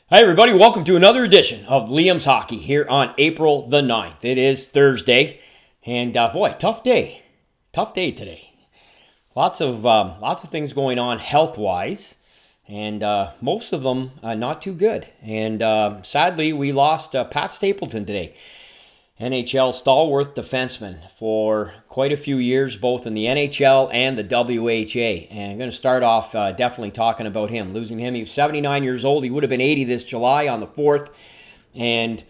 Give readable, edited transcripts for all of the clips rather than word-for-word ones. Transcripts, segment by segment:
Hi everybody, welcome to another edition of Liam's Hockey here on April the 9th. It is Thursday, and boy, tough day today. Lots of things going on health-wise, and most of them not too good. And sadly, we lost Pat Stapleton today, NHL stalwart defenseman for quite a few years, both in the NHL and the WHA. And I'm going to start off definitely talking about him. Losing him, he was 79 years old. He would have been 80 this July on the 4th. And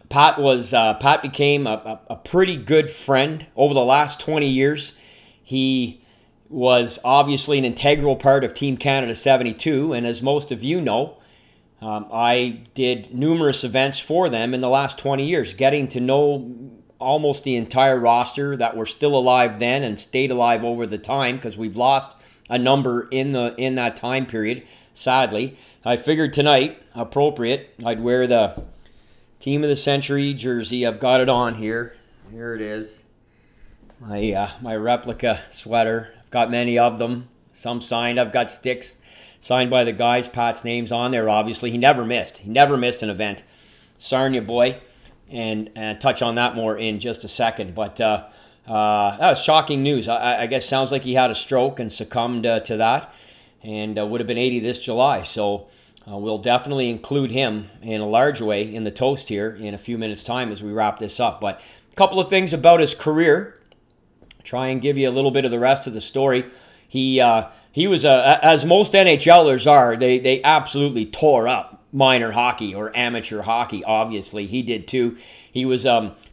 Pat became a pretty good friend over the last 20 years. He was obviously an integral part of Team Canada 72. And as most of you know, I did numerous events for them in the last 20 years, getting to know almost the entire roster that were still alive then and stayed alive over the time, because we've lost a number in that time period, sadly. I figured tonight, appropriate, I'd wear the Team of the Century jersey. I've got it on here. Here it is. My replica sweater. I've got many of them. Some signed. I've got sticks signed by the guys. Pat's name's on there, obviously. He never missed. He never missed an event. Sarnia boy. And touch on that more in just a second. But that was shocking news. I guess sounds like he had a stroke and succumbed to that. And would have been 80 this July. So we'll definitely include him in a large way in the toast here in a few minutes' time as we wrap this up. But a couple of things about his career. Try and give you a little bit of the rest of the story. He was, as most NHLers are, they absolutely tore up minor hockey or amateur hockey. Obviously, he did too. He was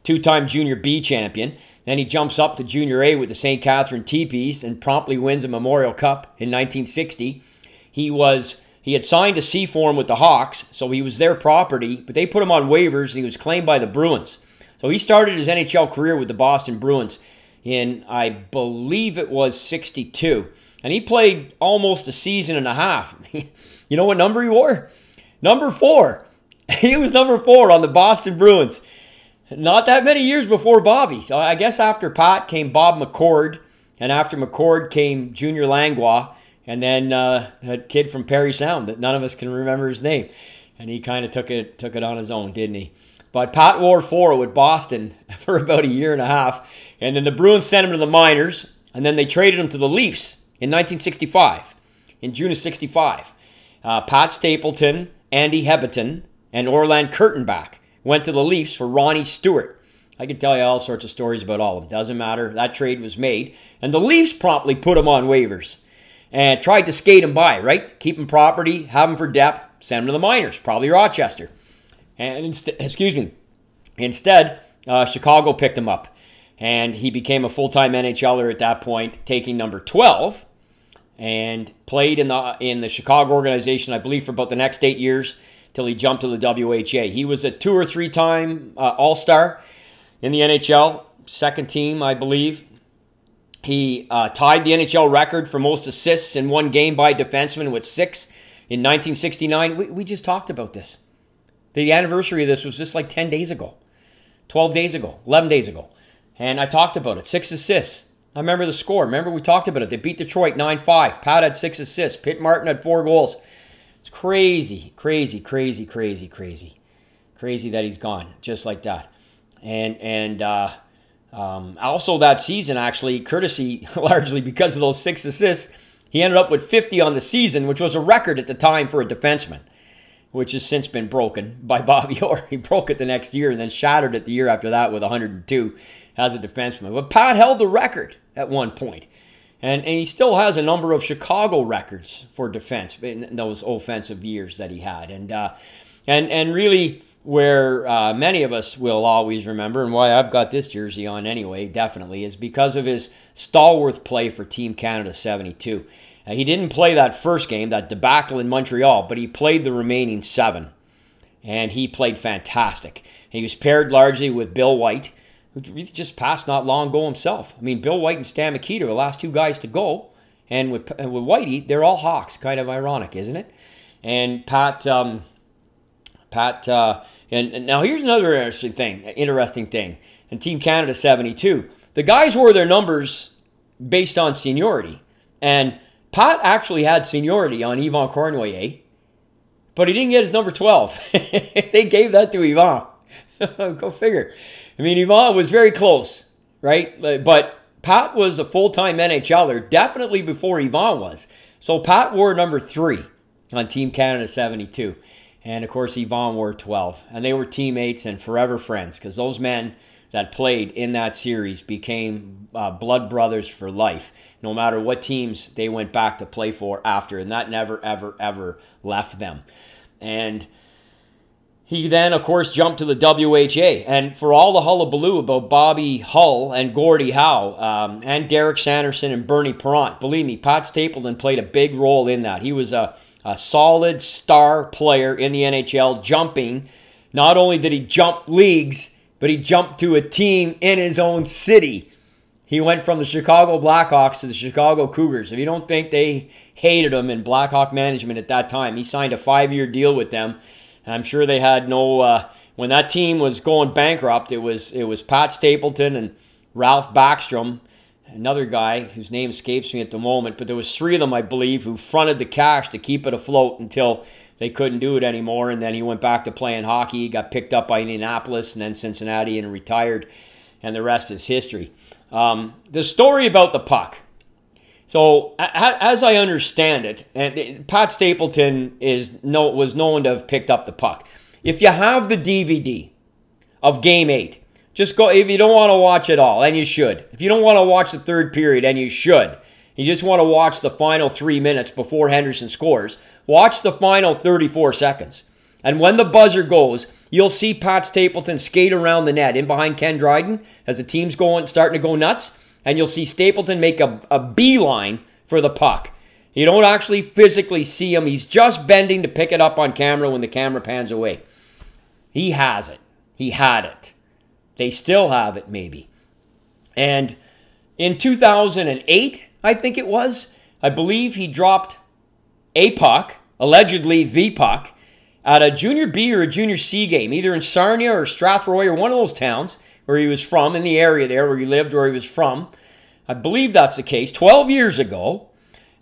two-time Junior B champion. Then he jumps up to Junior A with the St. Catherine Teepees and promptly wins a Memorial Cup in 1960. He had signed a C form with the Hawks, so he was their property, but they put him on waivers and he was claimed by the Bruins. So he started his NHL career with the Boston Bruins in, I believe it was 62. And he played almost a season and a half. You know what number he wore? Number 4. He was number 4 on the Boston Bruins. Not that many years before Bobby. So I guess after Pat came Bob McCord. And after McCord came Junior Langlois. And then a kid from Parry Sound that none of us can remember his name. And he kind of took it on his own, didn't he? But Pat wore 4 with Boston for about a year and a half. And then the Bruins sent him to the minors. And then they traded him to the Leafs in 1965, in June of 65. Pat Stapleton, Andy Hebbeton, and Orland Kurtenbach went to the Leafs for Ronnie Stewart. I could tell you all sorts of stories about all of them. Doesn't matter. That trade was made. And the Leafs promptly put him on waivers and tried to skate him by, right? Keep him property, have him for depth, send him to the minors, probably Rochester. And instead, Chicago picked him up. And he became a full-time NHLer at that point, taking number 12, and played in the Chicago organization, I believe, for about the next 8 years till he jumped to the WHA. He was a 2 or 3-time All-Star in the NHL, second team, I believe. He tied the NHL record for most assists in one game by a defenseman with 6 in 1969. We just talked about this. The anniversary of this was just like 10 days ago, 12 days ago, 11 days ago. And I talked about it. 6 assists. I remember the score. Remember we talked about it. They beat Detroit 9-5. Pat had 6 assists. Pitt Martin had 4 goals. It's crazy, crazy, crazy, crazy, crazy. Crazy that he's gone just like that. And also that season, actually, courtesy largely because of those 6 assists, he ended up with 50 on the season, which was a record at the time for a defenseman, which has since been broken by Bobby Orr. He broke it the next year and then shattered it the year after that with 102 as a defenseman. But Pat held the record at one point. And he still has a number of Chicago records for defense in those offensive years that he had. And really where many of us will always remember, and why I've got this jersey on anyway, definitely, is because of his stalwart play for Team Canada 72. He didn't play that first game, that debacle in Montreal, but he played the remaining 7. And he played fantastic. He was paired largely with Bill White, who just passed not long ago himself. I mean, Bill White and Stan Mikita are the last 2 guys to go. And with Whitey, they're all Hawks. Kind of ironic, isn't it? And Pat, and now here's another interesting thing. In Team Canada 72, the guys wore their numbers based on seniority. And Pat actually had seniority on Yvon Cornoyer, but he didn't get his number 12. They gave that to Yvan. Go figure. I mean, Yvan was very close, right? But Pat was a full-time NHLer, definitely before Yvan was. So Pat wore number 3 on Team Canada 72. And, of course, Yvan wore 12. And they were teammates and forever friends, because those men that played in that series became blood brothers for life, no matter what teams they went back to play for after. And that never, ever, ever left them. And he then, of course, jumped to the WHA. And for all the hullabaloo about Bobby Hull and Gordie Howe and Derek Sanderson and Bernie Perrant, believe me, Pat Stapleton played a big role in that. He was a solid star player in the NHL, jumping. Not only did he jump leagues, but he jumped to a team in his own city. He went from the Chicago Blackhawks to the Chicago Cougars. If you don't think they hated him in Blackhawk management at that time, he signed a 5-year deal with them. And I'm sure they had no... when that team was going bankrupt, it was Pat Stapleton and Ralph Backstrom, another guy whose name escapes me at the moment, but there was 3 of them, I believe, who fronted the cash to keep it afloat until they couldn't do it anymore. And then he went back to playing hockey. He got picked up by Indianapolis and then Cincinnati and retired. And the rest is history. The story about the puck. So, as I understand it, and Pat Stapleton was known to have picked up the puck. If you have the DVD of Game 8, just go, if you don't want to watch it all, and you should. If you don't want to watch the third period, and you should. You just want to watch the final 3 minutes before Henderson scores. Watch the final 34 seconds. And when the buzzer goes, you'll see Pat Stapleton skate around the net in behind Ken Dryden as the team's starting to go nuts. And you'll see Stapleton make a beeline for the puck. You don't actually physically see him. He's just bending to pick it up on camera when the camera pans away. He has it. He had it. They still have it, maybe. And in 2008, I think it was, I believe he dropped a puck, allegedly the puck, at a junior B or a junior C game, either in Sarnia or Strathroy or one of those towns where he was from, in the area there where he lived, where he was from. I believe that's the case, 12 years ago.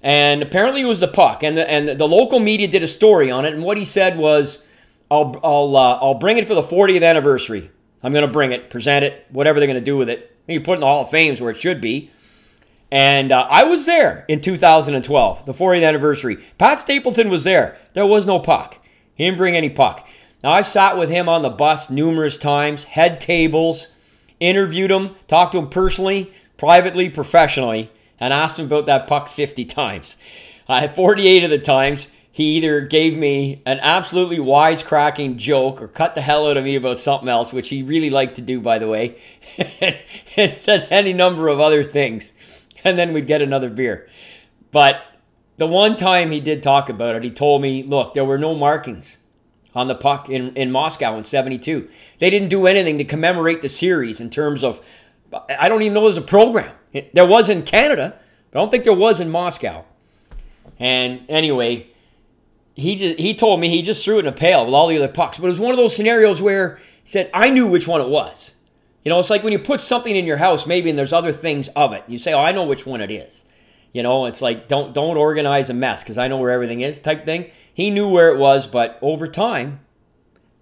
And apparently it was the puck. And the local media did a story on it. And what he said was, I'll bring it for the 40th anniversary. I'm going to bring it, present it, whatever they're going to do with it. You put it in the Hall of Fame where it should be. And I was there in 2012, the 40th anniversary. Pat Stapleton was there. There was no puck. He didn't bring any puck. Now, I've sat with him on the bus numerous times, had tables, interviewed him, talked to him personally, privately, professionally, and asked him about that puck 50 times. 48 of the times, he either gave me an absolutely wisecracking joke or cut the hell out of me about something else, which he really liked to do, by the way, and said any number of other things. And then we'd get another beer. But the one time he did talk about it, he told me, look, there were no markings on the puck in Moscow in 72. They didn't do anything to commemorate the series in terms of, I don't even know there's a program. There was in Canada, but I don't think there was in Moscow. And anyway, he told me he just threw it in a pail with all the other pucks. But it was one of those scenarios where he said, I knew which one it was. You know, it's like when you put something in your house, maybe, and there's other things of it. You say, oh, I know which one it is. You know, it's like, don't organize a mess because I know where everything is type thing. He knew where it was, but over time,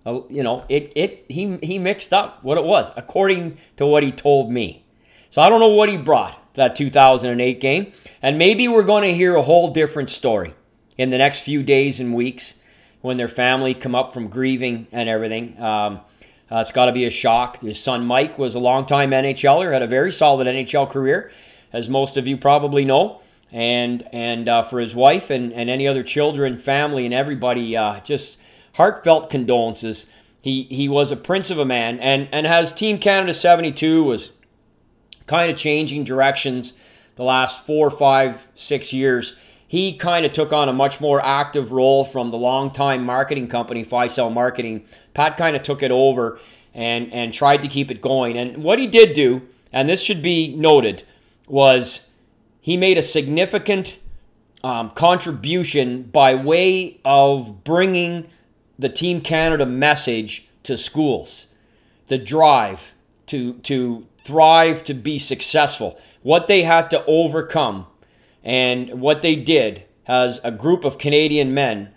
you know, he mixed up what it was, according to what he told me. So I don't know what he brought that 2008 game. And maybe we're going to hear a whole different story in the next few days and weeks when their family come up from grieving and everything. It's got to be a shock. His son Mike was a longtime NHLer, had a very solid NHL career, as most of you probably know. And for his wife and any other children, family, and everybody, just heartfelt condolences. He was a prince of a man. And as Team Canada 72 was kind of changing directions the last 4, 5, 6 years, he kind of took on a much more active role from the longtime marketing company, Ficel Marketing. Pat kind of took it over and tried to keep it going. And what he did do, and this should be noted, was he made a significant contribution by way of bringing the Team Canada message to schools. The drive to thrive, to be successful. What they had to overcome and what they did as a group of Canadian men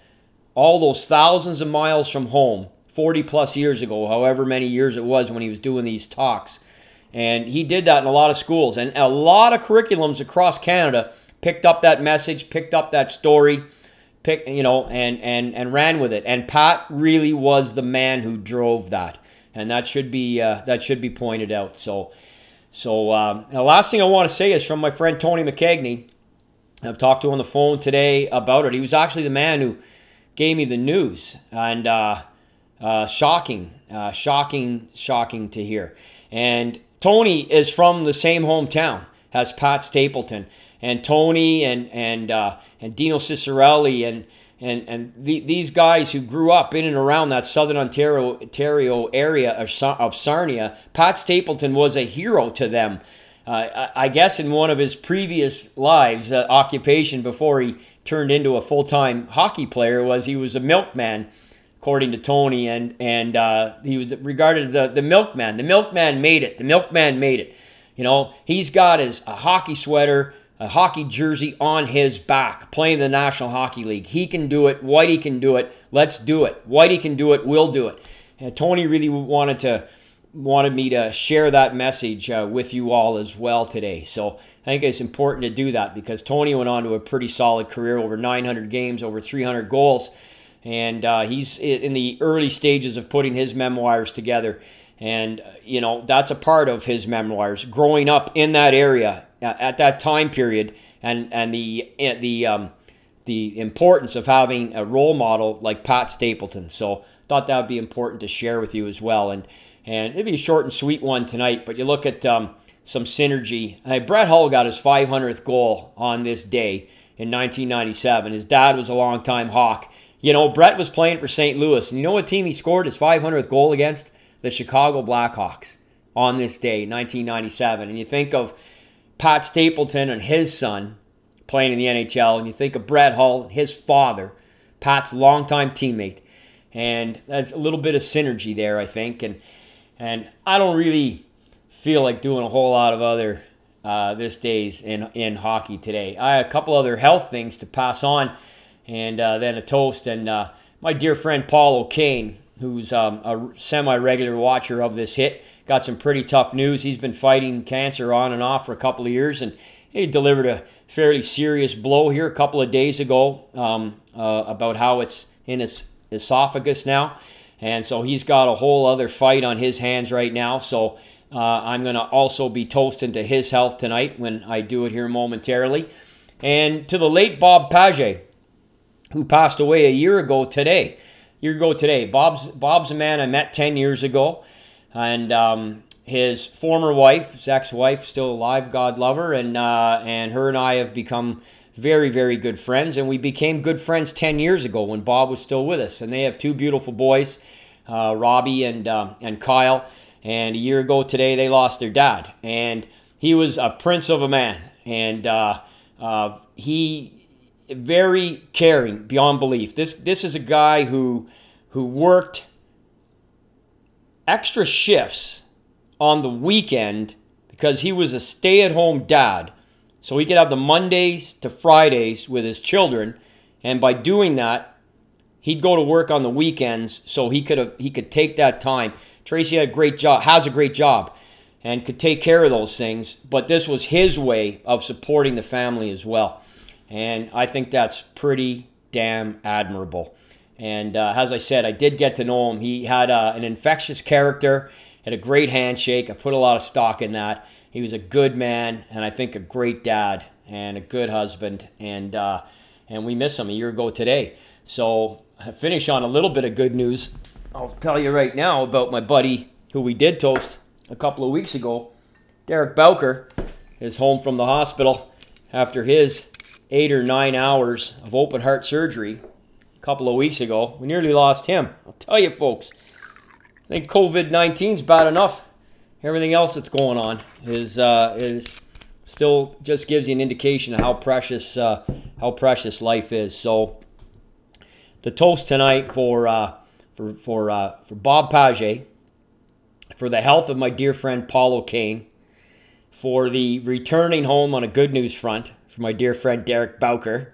all those thousands of miles from home, 40 plus years ago, however many years it was when he was doing these talks. And he did that in a lot of schools. And a lot of curriculums across Canada picked up that message, picked up that story, and ran with it. And Pat really was the man who drove that. And that should be pointed out. So the last thing I want to say is from my friend Tony McKegney. I've talked to him on the phone today about it. He was actually the man who gave me the news. And shocking to hear. And Tony is from the same hometown as Pat Stapleton, and Tony and Dino Cicerelli and these guys who grew up in and around that southern Ontario area of Sarnia. Pat Stapleton was a hero to them. I guess in one of his previous lives, occupation before he turned into a full-time hockey player, he was a milkman, according to Tony, and he was regarded as the milkman. The milkman made it. The milkman made it. You know, he's got a hockey sweater, a hockey jersey on his back, playing the National Hockey League. He can do it. Whitey can do it. Let's do it. Whitey can do it. We'll do it. And Tony really wanted me to share that message with you all as well today. So I think it's important to do that because Tony went on to a pretty solid career, over 900 games, over 300 goals. And he's in the early stages of putting his memoirs together. And, you know, that's a part of his memoirs, growing up in that area at that time period and the importance of having a role model like Pat Stapleton. So I thought that would be important to share with you as well. And it'd be a short and sweet one tonight, but you look at some synergy. Brett Hull got his 500th goal on this day in 1997. His dad was a longtime Hawk. You know, Brett was playing for St. Louis, and you know what team he scored his 500th goal against? The Chicago Blackhawks on this day, 1997. And you think of Pat Stapleton and his son playing in the NHL, and you think of Brett Hull, his father, Pat's longtime teammate. And that's a little bit of synergy there, I think. And I don't really feel like doing a whole lot of other this days in hockey today. I have a couple other health things to pass on. And then a toast. And my dear friend Paul O'Kane, who's a semi-regular watcher of this hit, got some pretty tough news. He's been fighting cancer on and off for a couple of years, and he delivered a fairly serious blow here a couple of days ago about how it's in his esophagus now. And so he's got a whole other fight on his hands right now. So I'm going to also be toasting to his health tonight when I do it here momentarily. And to the late Bob Paget, who passed away a year ago today. Bob's a man I met 10 years ago. And his former wife, his ex-wife, still alive, God love her. And her and I have become very, very good friends. And we became good friends 10 years ago when Bob was still with us. And they have two beautiful boys, Robbie and Kyle. And a year ago today, they lost their dad. And he was a prince of a man. And he... very caring beyond belief. This is a guy who worked extra shifts on the weekend because he was a stay-at-home dad. So he could have the Mondays to Fridays with his children, and by doing that, he'd go to work on the weekends so he could take that time. Tracy has a great job, and could take care of those things, but this was his way of supporting the family as well. And I think that's pretty damn admirable. And as I said, I did get to know him. He had an infectious character, had a great handshake. I put a lot of stock in that. He was a good man, and I think a great dad and a good husband. And we miss him a year ago today. So I finish on a little bit of good news. I'll tell you right now about my buddy who we did toast a couple of weeks ago. Derek Bowker is home from the hospital after his 8 or 9 hours of open heart surgery a couple of weeks ago. We nearly lost him. I'll tell you, folks, I think COVID-19 is bad enough. Everything else that's going on is still just gives you an indication of how precious life is. So the toast tonight for Bob Paget, for the health of my dear friend Paul O'Kane, for the returning home on a good news front for my dear friend Derek Bowker,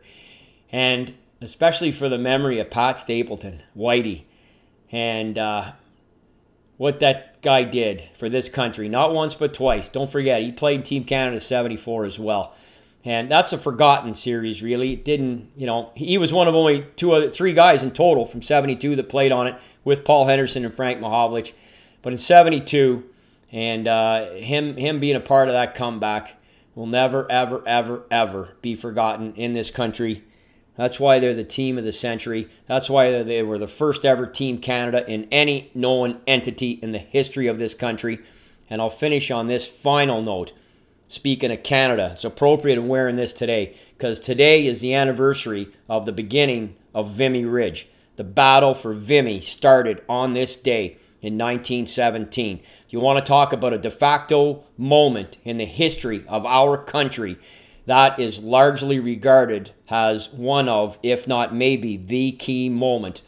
and especially for the memory of Pat Stapleton, Whitey, and what that guy did for this country. Not once, but twice. Don't forget, he played Team Canada 74 as well. And that's a forgotten series, really. It didn't, he was one of only three guys in total from 72 that played on it with Paul Henderson and Frank Mahovlich. But in 72, and him being a part of that comeback will never, ever, ever, ever be forgotten in this country. That's why they're the team of the century. That's why they were the first ever Team Canada in any known entity in the history of this country. And I'll finish on this final note. Speaking of Canada, it's appropriate in wearing this today because today is the anniversary of the beginning of Vimy Ridge. The battle for Vimy started on this day in 1917. If you want to talk about a de facto moment in the history of our country, that is largely regarded as one of, if not maybe, the key moment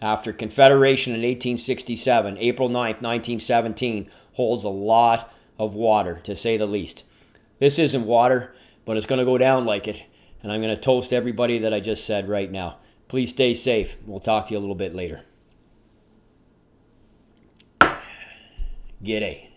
after Confederation in 1867, April 9th, 1917, holds a lot of water, to say the least. This isn't water, but it's going to go down like it. And I'm going to toast everybody that I just said right now. Please stay safe. We'll talk to you a little bit later. G'day.